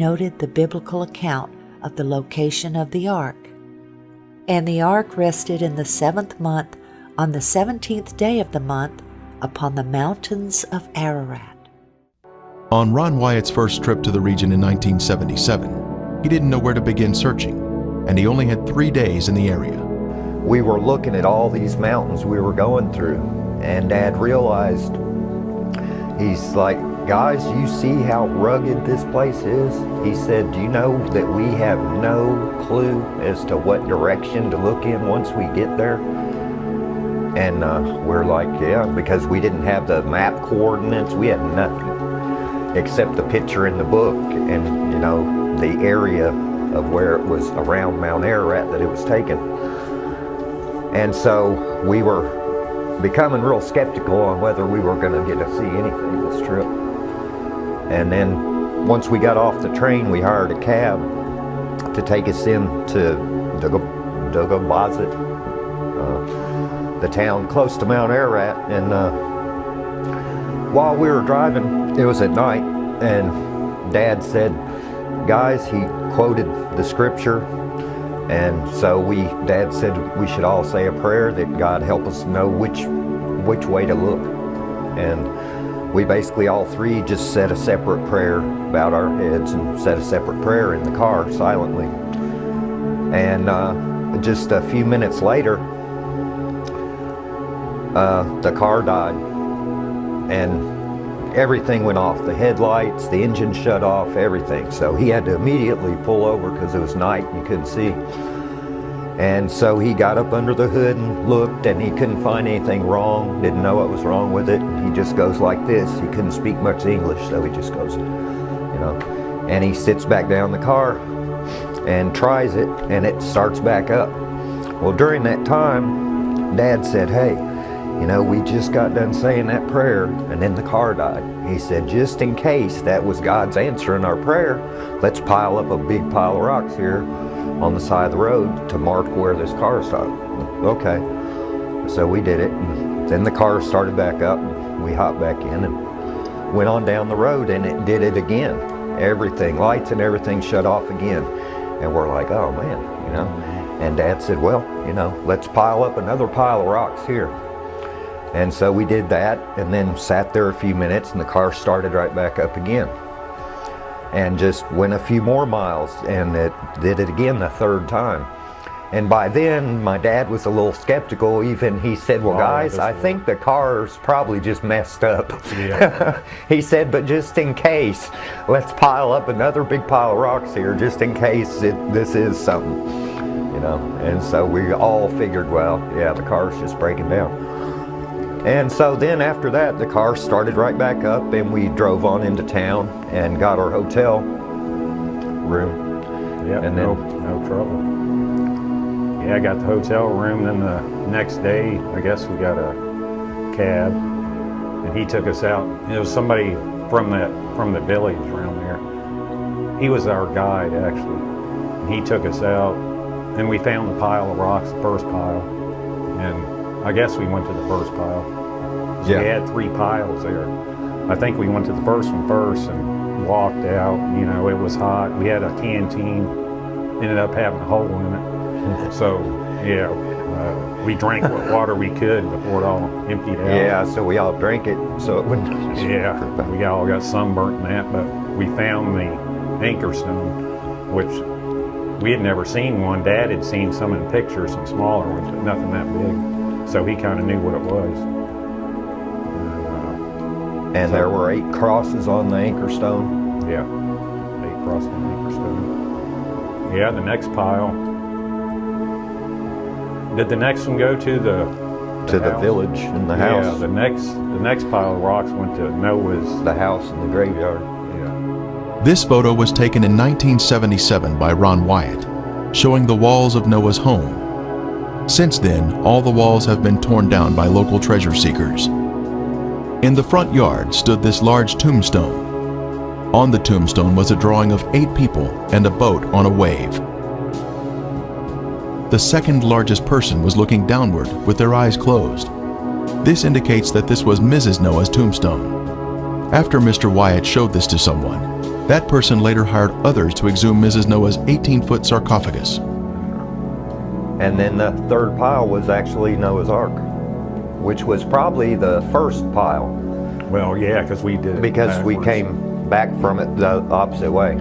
noted the biblical account of the location of the ark. And the ark rested in the 7th month on the 17th day of the month upon the mountains of Ararat. On Ron Wyatt's first trip to the region in 1977, he didn't know where to begin searching, and he only had 3 days in the area. We were looking at all these mountains we were going through, and Dad realized, he's like, guys, you see how rugged this place is? He said, do you know that we have no clue as to what direction to look in once we get there? And we're like, yeah, because we didn't have the map coordinates. We had nothing except the picture in the book and, you know, the area of where it was around Mount Ararat that it was taken. And so we were becoming real skeptical on whether we were going to get to see anything this trip. And then once we got off the train, we hired a cab to take us in to Dugabazit, the town close to Mount Ararat. And while we were driving, it was at night, and Dad said, guys, he quoted the scripture. And so Dad said we should all say a prayer that God help us know which way to look. And we basically all three just said a separate prayer, bowed our heads and said a separate prayer in the car silently. And just a few minutes later, the car died and everything went off. The headlights, the engine shut off, everything. So he had to immediately pull over because it was night and you couldn't see. And so he got up under the hood and looked, and he couldn't find anything wrong, didn't know what was wrong with it. He just goes like this. He couldn't speak much English, so he just goes, you know. And he sits back down the car and tries it, and it starts back up. Well, during that time, Dad said, hey, you know, we just got done saying that prayer, and then the car died. He said, just in case that was God's answering our prayer, let's pile up a big pile of rocks here on the side of the road to mark where this car stopped. Okay. So we did it, and then the car started back up, and we hopped back in and went on down the road, and it did it again. Everything, lights and everything shut off again. And we're like, oh man, you know. And Dad said, well, you know, let's pile up another pile of rocks here. And so we did that, and then sat there a few minutes, and the car started right back up again. And just went a few more miles, and it did it again the third time. And by then, my dad was a little skeptical. Even he said, well, guys, I think the car's probably just messed up. Yeah. He said, but just in case, let's pile up another big pile of rocks here, just in case this is something, you know. And so we all figured, well, yeah, the car's just breaking down. And so then after that, the car started right back up, and we drove on into town and got our hotel room. Yeah, and then, no trouble. Yeah, I got the hotel room. Then the next day, I guess we got a cab, and he took us out. It was somebody from the village around there. He was our guide, actually. And he took us out, and we found the pile of rocks, the first pile, and I guess we went to the first pile. So yeah. We had 3 piles there. I think we went to the first one first and walked out. You know, it was hot. We had a canteen, ended up having a hole in it. So, yeah, we drank what water we could before it all emptied out. Yeah, so we all drank it so it wouldn't. Yeah, we all got sunburnt in that, but we found the anchor stone, which we had never seen one. Dad had seen some in pictures, some smaller ones, but nothing that big. So he kind of knew what it was. And there were 8 crosses on the anchor stone? Yeah, 8 crosses on the anchor stone. Yeah, the next pile. Did the next one go to the village and the house? Yeah, the next pile of rocks went to Noah's. The house and the graveyard. Yeah. This photo was taken in 1977 by Ron Wyatt, showing the walls of Noah's home. Since then, all the walls have been torn down by local treasure seekers. In the front yard stood this large tombstone. On the tombstone was a drawing of 8 people and a boat on a wave. The second largest person was looking downward with their eyes closed. This indicates that this was Mrs. Noah's tombstone. After Mr. Wyatt showed this to someone, That person later hired others to exhume Mrs. Noah's 18-foot sarcophagus. And then the third pile was actually Noah's Ark, which was probably the first pile. Well, yeah, because we did it because we backwards. came back from it the opposite way.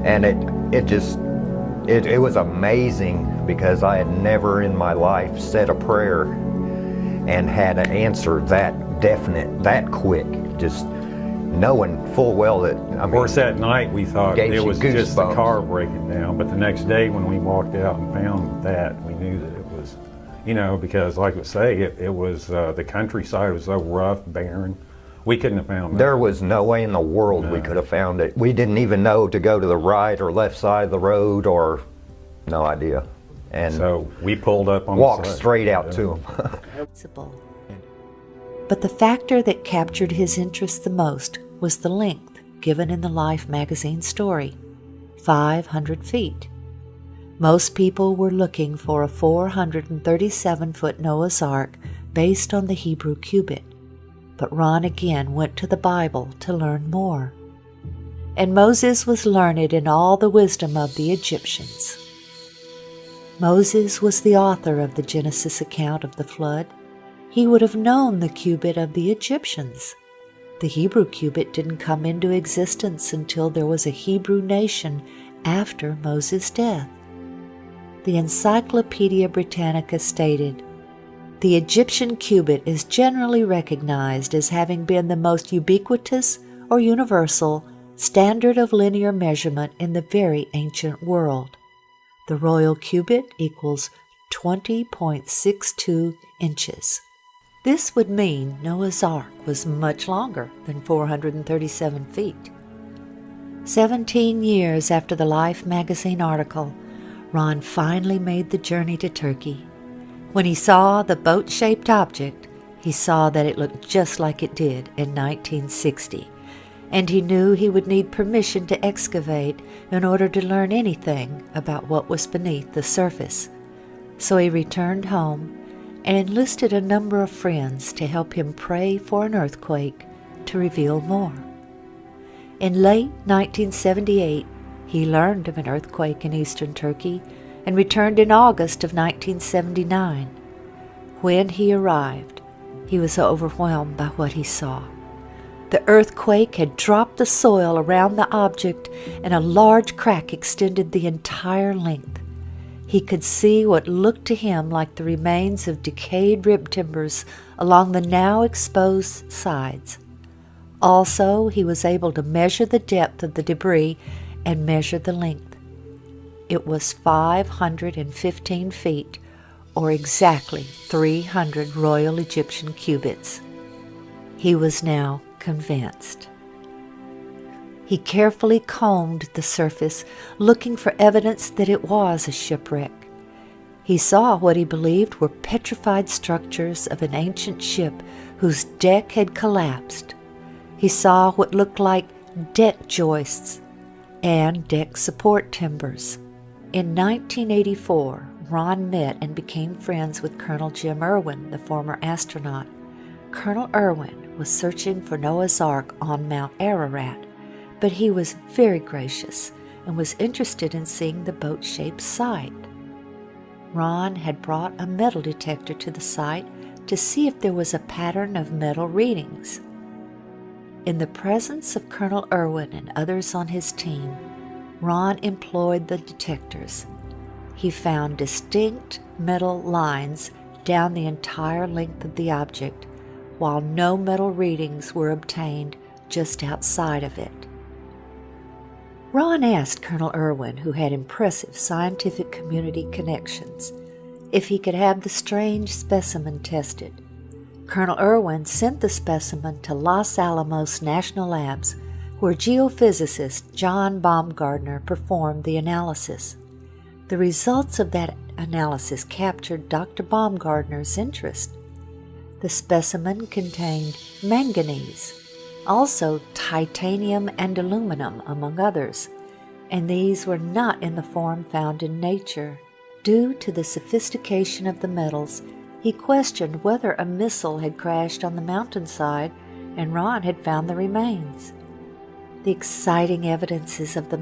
And it was amazing, because I had never in my life said a prayer and had an answer that definite, that quick, just knowing full well that, Of course, that night we thought gave it you was just the goosebumps. car breaking down, but the next day when we walked out and found that, we knew that it was, because like I say, it was, the countryside was so rough, barren, we couldn't have found that. There was no way in the world we could have found it. We didn't even know to go to the right or left side of the road, or no idea. And So we pulled up on walked the side. straight out to them. But the factor that captured his interest the most was the length given in the Life magazine story, 500 feet. Most people were looking for a 437-foot Noah's Ark based on the Hebrew cubit, but Ron again went to the Bible to learn more. And Moses was learned in all the wisdom of the Egyptians. Moses was the author of the Genesis account of the flood. He would have known the cubit of the Egyptians. The Hebrew cubit didn't come into existence until there was a Hebrew nation after Moses' death. The Encyclopedia Britannica stated, "The Egyptian cubit is generally recognized as having been the most ubiquitous or universal standard of linear measurement in the very ancient world. The royal cubit equals 20.62 inches. This would mean Noah's Ark was much longer than 437 feet. 17 years after the Life magazine article, Ron finally made the journey to Turkey. When he saw the boat-shaped object, he saw that it looked just like it did in 1960, and he knew he would need permission to excavate in order to learn anything about what was beneath the surface. So he returned home and enlisted a number of friends to help him pray for an earthquake to reveal more. In late 1978, he learned of an earthquake in eastern Turkey and returned in August of 1979. When he arrived, he was overwhelmed by what he saw. The earthquake had dropped the soil around the object, and a large crack extended the entire length. He could see what looked to him like the remains of decayed rib timbers along the now exposed sides. Also, he was able to measure the depth of the debris and measure the length. It was 515 feet, or exactly 300 Royal Egyptian cubits. He was now convinced. He carefully combed the surface, looking for evidence that it was a shipwreck. He saw what he believed were petrified structures of an ancient ship whose deck had collapsed. He saw what looked like deck joists and deck support timbers. In 1984, Ron met and became friends with Colonel Jim Irwin, the former astronaut. Colonel Irwin was searching for Noah's Ark on Mount Ararat, but he was very gracious and was interested in seeing the boat-shaped site. Ron had brought a metal detector to the site to see if there was a pattern of metal readings. In the presence of Colonel Irwin and others on his team, Ron employed the detectors. He found distinct metal lines down the entire length of the object, while no metal readings were obtained just outside of it. Ron asked Colonel Irwin, who had impressive scientific community connections, if he could have the strange specimen tested. Colonel Irwin sent the specimen to Los Alamos National Labs, where geophysicist John Baumgartner performed the analysis. The results of that analysis captured Dr. Baumgartner's interest. The specimen contained manganese, also titanium and aluminum, among others, and these were not in the form found in nature. Due to the sophistication of the metals, he questioned whether a missile had crashed on the mountainside and Ron had found the remains. the exciting evidences of the